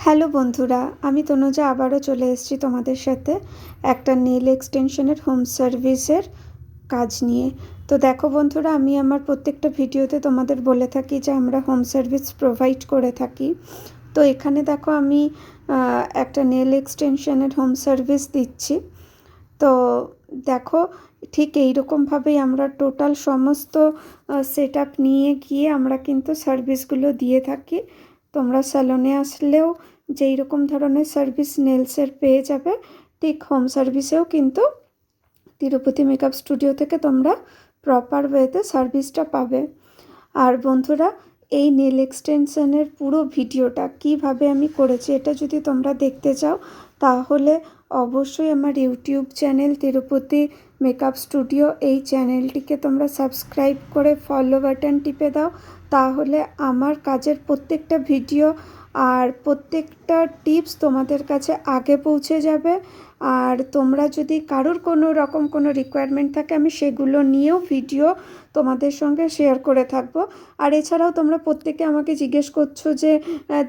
Hello বন্ধুরা, আমি তনুজা আবারও চলে এসেছি তোমাদের সাথে একটা নেল এক্সটেনশনের হোম সার্ভিসের কাজ নিয়ে। তো দেখো বন্ধুরা, আমি আমার প্রত্যেকটা ভিডিওতে তোমাদের বলে থাকি যে আমরা হোম সার্ভিস প্রোভাইড করে থাকি। তো এখানে দেখো আমি একটা নেল এক্সটেনশনের হোম সার্ভিস দিচ্ছি। তো দেখো, ঠিক এইরকমভাবেই আমরা টোটাল সমস্ত সেট আপ নিয়ে গিয়ে আমরা কিন্তু সার্ভিসগুলো দিয়ে থাকি। তোমরা স্যালনে আসলেও যেই রকম ধরনের সার্ভিস নেলসের পেয়ে যাবে, ঠিক হোম সার্ভিসেও কিন্তু তিরুপতি মেকআপ স্টুডিও থেকে তোমরা প্রপার ওয়েতে সার্ভিসটা পাবে। আর বন্ধুরা, এই নেল এক্সটেনশনের পুরো ভিডিওটা কিভাবে আমি করেছি এটা যদি তোমরা দেখতে চাও, তাহলে অবশ্যই আমার YouTube channel Tirupati makeup studio, এই চ্যানেলটিকে তোমরা সাবস্ক্রাইব করে ফলো বাটন টিপে দাও। তাহলে আমার কাজের প্রত্যেকটা ভিডিও আর প্রত্যেকটা টিপস তোমাদের কাছে আগে পৌঁছে যাবে। আর তোমরা যদি কারোর কোনো রকম কোনো রিকোয়ারমেন্ট থাকে, আমি সেগুলো নিয়েও ভিডিও তোমাদের সঙ্গে শেয়ার করে থাকবো। আর এছাড়াও তোমরা প্রত্যেকে আমাকে জিজ্ঞেস করছো যে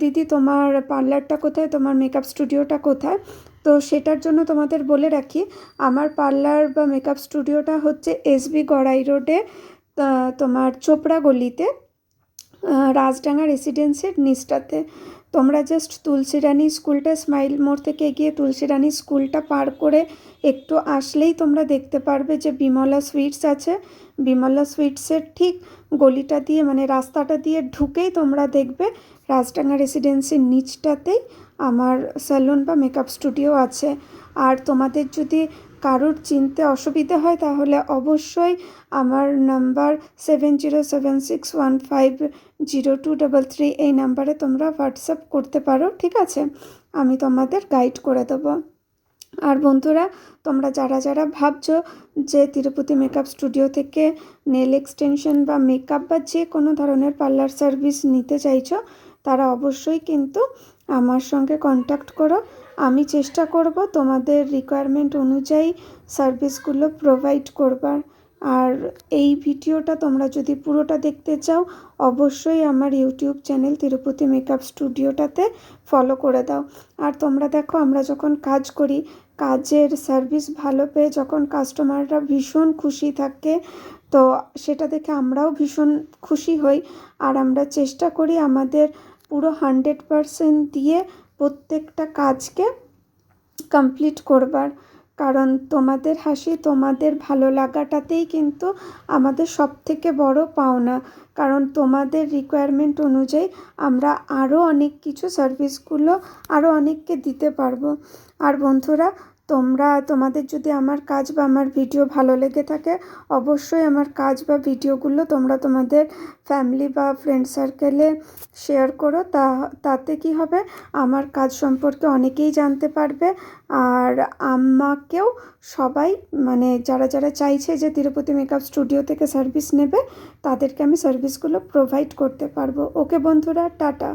দিদি তোমার পার্লারটা কোথায়, তোমার মেকআপ স্টুডিওটা কোথায়। তো সেটার জন্য তোমাদের বলে রাখি, আমার পার্লার বা মেকআপ স্টুডিওটা হচ্ছে এসবি গড়াই রোডে, তোমার চোপড়া গলিতে, রাজডাঙ্গা রেসিডেন্সির নিচটাতে। তোমরা জাস্ট তুলসীরানী স্কুলটা, স্মাইল মোড় থেকে এগিয়ে তুলসীরানী স্কুলটা পার করে একটু আসলেই তোমরা দেখতে পারবে যে বিমলা সুইটস আছে। বিমলা সুইটসের ঠিক গলিটা দিয়ে, মানে রাস্তাটা দিয়ে ঢুকেই তোমরা দেখবে রাজডাঙ্গা রেসিডেন্সির নিচটাতেই আমার স্যালুন বা মেকআপ স্টুডিও আছে। আর তোমাদের যদি কারোর চিনতে অসুবিধা হয়, তাহলে অবশ্যই আমার নাম্বার 7076150233 এই নাম্বারে তোমরা হোয়াটসঅ্যাপ করতে পারো, ঠিক আছে? আমি তোমাদের গাইড করে দেবো। আর বন্ধুরা, তোমরা যারা যারা ভাবছো যে তিরুপতি মেকআপ স্টুডিও থেকে নেল এক্সটেনশন বা মেকআপ বা যে কোনো ধরনের পার্লার সার্ভিস নিতে চাইছো, তারা অবশ্যই কিন্তু আমার সঙ্গে কন্ট্যাক্ট করো। আমি চেষ্টা করব তোমাদের রিকোয়ারমেন্ট অনুযায়ী সার্ভিসগুলো প্রোভাইড করবার। আর এই ভিডিওটা তোমরা যদি পুরোটা দেখতে চাও, অবশ্যই আমার ইউটিউব চ্যানেল তিরুপতি মেকআপ স্টুডিওটাতে ফলো করে দাও। আর তোমরা দেখো, আমরা যখন কাজ করি, কাজের সার্ভিস ভালো পেয়ে যখন কাস্টমাররা ভীষণ খুশি থাকে, তো সেটা দেখে আমরাও ভীষণ খুশি হই। আর আমরা চেষ্টা করি আমাদের পুরো 100% দিয়ে প্রত্যেকটা কাজকে কমপ্লিট করবার। কারণ তোমাদের হাসি, তোমাদের ভালো লাগাটাতেই কিন্তু আমাদের সবথেকে বড় পাওনা। কারণ তোমাদের রিকোয়ারমেন্ট অনুযায়ী আমরা আরও অনেক কিছু সার্ভিসগুলো আরও অনেককে দিতে পারবো। আর বন্ধুরা, তোমাদের যদি আমার কাজ বা আমার ভিডিও ভালো লেগে থাকে, অবশ্যই আমার কাজ বা ভিডিওগুলো তোমরা তোমাদের ফ্যামিলি বা ফ্রেন্ড সার্কেলে শেয়ার করো। তাতে কি হবে, আমার কাজ সম্পর্কে অনেকেই জানতে পারবে। আর আমাকেও সবাই, মানে যারা যারা চাইছে যে তিরুপতি মেকআপ স্টুডিও থেকে সার্ভিস নেবে, তাদেরকে আমি সার্ভিসগুলো প্রোভাইড করতে পারবো। ওকে বন্ধুরা, টাটা।